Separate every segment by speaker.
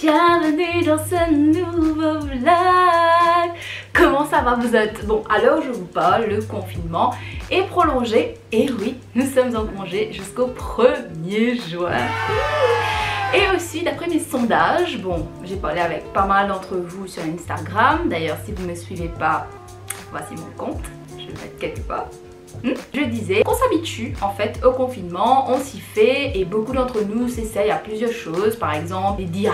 Speaker 1: Bienvenue dans ce nouveau vlog. Comment ça va vous êtes? Bon, à l'heure où je vous parle, le confinement est prolongé. Et oui, nous sommes en congé jusqu'au 1er juin. Et aussi, d'après mes sondages, bon, j'ai parlé avec pas mal d'entre vous sur Instagram. D'ailleurs, si vous ne me suivez pas, voici mon compte. Je vais le mettre quelque part. Je disais qu'on s'habitue en fait au confinement, on s'y fait et beaucoup d'entre nous s'essayent à plusieurs choses, par exemple les DIY,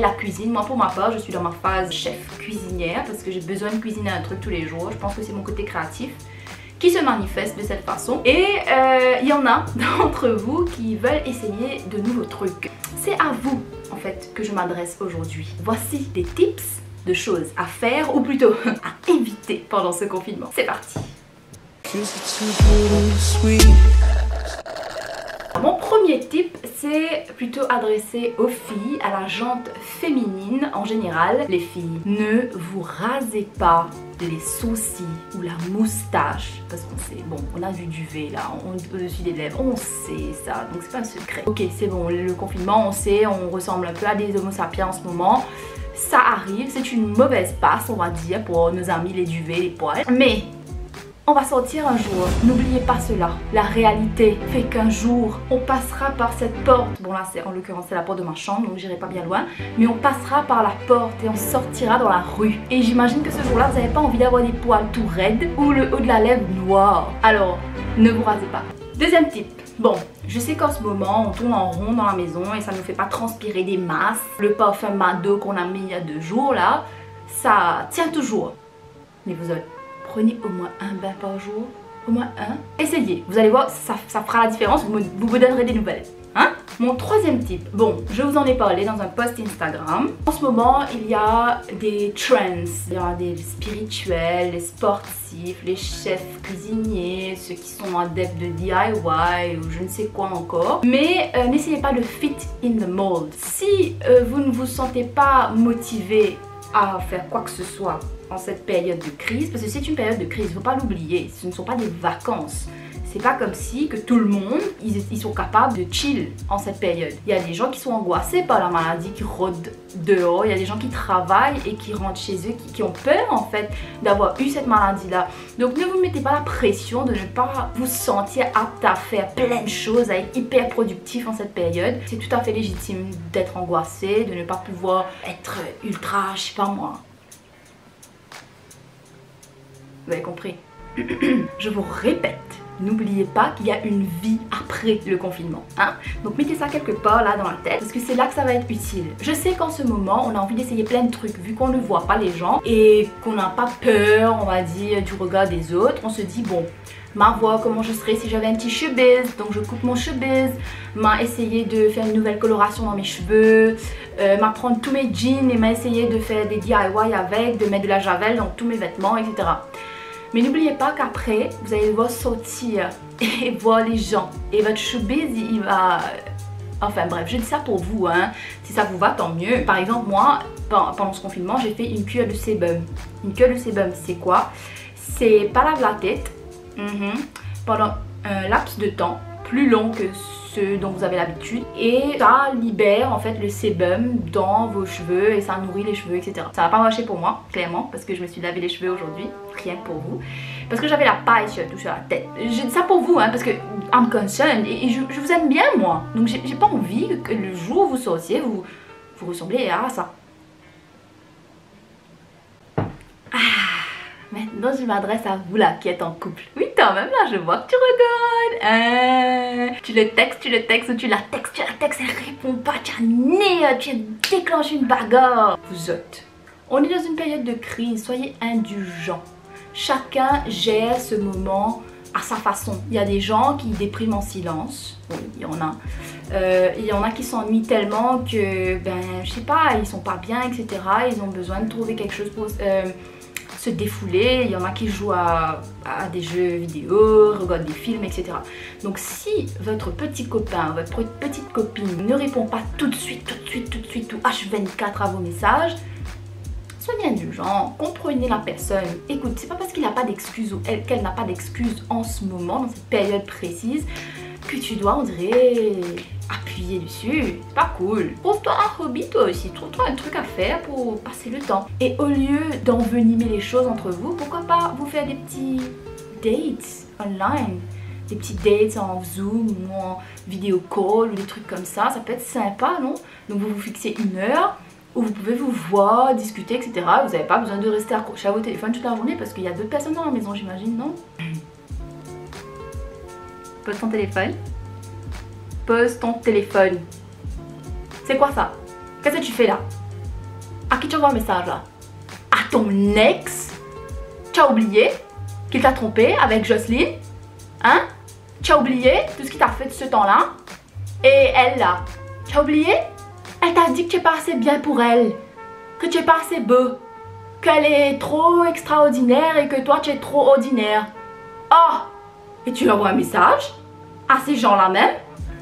Speaker 1: la cuisine. Moi pour ma part je suis dans ma phase chef cuisinière parce que j'ai besoin de cuisiner un truc tous les jours. Je pense que c'est mon côté créatif qui se manifeste de cette façon et il y en a d'entre vous qui veulent essayer de nouveaux trucs. C'est à vous en fait que je m'adresse aujourd'hui. Voici des tips de choses à faire ou plutôt à éviter pendant ce confinement. C'est parti. Mon premier tip, c'est plutôt adressé aux filles, à la gente féminine en général. Les filles, ne vous rasez pas les sourcils ou la moustache parce qu'on sait, bon, on a du duvet là au-dessus des lèvres, on sait ça, donc c'est pas un secret. Ok, c'est bon, le confinement, on sait, on ressemble un peu à des homo sapiens en ce moment. Ça arrive, c'est une mauvaise passe, on va dire, pour nos amis les duvets, les poils. Mais on va sortir un jour, n'oubliez pas cela. La réalité fait qu'un jour, on passera par cette porte. Bon là, en l'occurrence, c'est la porte de ma chambre, donc j'irai pas bien loin. Mais on passera par la porte et on sortira dans la rue. Et j'imagine que ce jour-là, vous n'avez pas envie d'avoir des poils tout raides ou le haut de la lèvre noir. Alors, ne vous rasez pas. Deuxième tip. Bon, je sais qu'en ce moment, on tourne en rond dans la maison et ça ne nous fait pas transpirer des masses. Le parfum Mado qu'on a mis il y a 2 jours là, ça tient toujours. Mais vous avez... Prenez au moins un bain par jour, au moins un. Essayez, vous allez voir, ça fera la différence, vous me donnerez des nouvelles. Hein? Mon troisième tip, bon, je vous en ai parlé dans un post Instagram. En ce moment, il y a des trends, il y a des spirituels, les sportifs, les chefs cuisiniers, ceux qui sont adeptes de DIY ou je ne sais quoi encore. Mais n'essayez pas de fit in the mold. Si vous ne vous sentez pas motivé à faire quoi que ce soit en cette période de crise, parce que c'est une période de crise, il ne faut pas l'oublier, ce ne sont pas des vacances. C'est pas comme si que tout le monde, ils sont capables de chill en cette période. Il y a des gens qui sont angoissés par la maladie, qui rôdent dehors, il y a des gens qui travaillent et qui rentrent chez eux, qui ont peur en fait d'avoir eu cette maladie-là. Donc ne vous mettez pas la pression de ne pas vous sentir apte à faire plein de choses, à être hyper productif en cette période. C'est tout à fait légitime d'être angoissé, de ne pas pouvoir être ultra, je sais pas moi. Vous avez compris. Je vous répète, n'oubliez pas qu'il y a une vie après le confinement. Hein? Donc mettez ça quelque part là dans la tête parce que c'est là que ça va être utile. Je sais qu'en ce moment, on a envie d'essayer plein de trucs vu qu'on ne voit pas les gens et qu'on n'a pas peur, on va dire, du regard des autres. On se dit, bon, m'a voir comment je serais si j'avais un petit cheveux, donc je coupe mon cheveux, m'a essayé de faire une nouvelle coloration dans mes cheveux, m'a prendre tous mes jeans et m'a essayé de faire des DIY avec, de mettre de la javel dans tous mes vêtements, etc. Mais n'oubliez pas qu'après, vous allez devoir sortir et voir les gens. Et votre showbiz, il va... Enfin bref, je dis ça pour vous, hein. Si ça vous va, tant mieux. Par exemple, moi, pendant ce confinement, j'ai fait une cure de sébum. Une cure de sébum, c'est quoi? C'est pas laver la tête pendant un laps de temps plus long que ce dont vous avez l'habitude. Et ça libère en fait le sébum dans vos cheveux et ça nourrit les cheveux, etc. Ça va pas marcher pour moi, clairement, parce que je me suis lavé les cheveux aujourd'hui, rien que pour vous. Parce que j'avais la paille surtout sur la tête. Je dis ça pour vous, hein, parce que I'm concerned et je vous aime bien moi. Donc j'ai pas envie que le jour où vous sortiez, vous ressemblez à ça. Maintenant je m'adresse à vous là qui êtes en couple. Oui quand même là je vois que tu regardes. Tu le textes ou tu la textes, elle répond pas, tu as déclenché une bagarre. Vous êtes. On est dans une période de crise, soyez indulgents. Chacun gère ce moment à sa façon. Il y a des gens qui dépriment en silence. Oui, il y en a. Il y en a qui s'ennuient tellement que, ben, je sais pas, ils sont pas bien, etc. Ils ont besoin de trouver quelque chose pour se défouler. Il y en a qui jouent à des jeux vidéo, regardent des films, etc. Donc si votre petit copain, votre petite copine ne répond pas tout de suite, tout H24 à vos messages, soyez indulgent, comprenez la personne. Écoute, c'est pas parce qu'il n'a pas d'excuse ou qu'elle n'a pas d'excuse en ce moment, dans cette période précise, que tu dois, on dirait, appuyer dessus. C'est pas cool. Trouve-toi un hobby toi aussi, trouve-toi un truc à faire pour passer le temps. Et au lieu d'envenimer les choses entre vous, pourquoi pas vous faire des petits dates online, des petits dates en Zoom ou en vidéo call ou des trucs comme ça peut être sympa, non? Donc vous vous fixez une heure où vous pouvez vous voir, discuter, etc. Vous n'avez pas besoin de rester accroché à vos téléphones toute la journée parce qu'il y a d'autres personnes dans la maison, j'imagine, non? Pose ton téléphone. Pose ton téléphone. C'est quoi ça? Qu'est-ce que tu fais là? À qui tu envoies un message là? À ton ex? Tu as oublié qu'il t'a trompé avec Jocelyne? Hein? Tu as oublié tout ce qu'il t'a fait de ce temps-là? Et elle là? Tu as oublié? Elle t'a dit que tu es pas assez bien pour elle, que tu es pas assez beau, qu'elle est trop extraordinaire et que toi tu es trop ordinaire. Oh! Et tu lui envoies un message à ces gens-là même?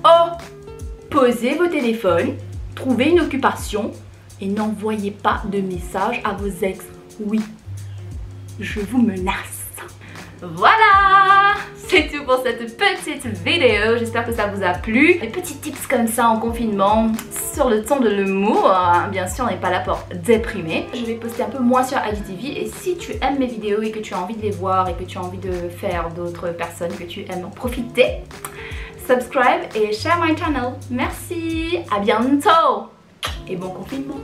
Speaker 1: Oh! Posez vos téléphones, trouvez une occupation et n'envoyez pas de messages à vos ex. Oui, je vous menace. Voilà! C'est tout pour cette petite vidéo, j'espère que ça vous a plu. Des petits tips comme ça en confinement sur le ton de l'humour. Bien sûr, on n'est pas là pour déprimer. Je vais poster un peu moins sur IGTV et si tu aimes mes vidéos et que tu as envie de les voir et que tu as envie de faire d'autres personnes que tu aimes en profiter, subscribe et share my channel. Merci, à bientôt et bon confinement.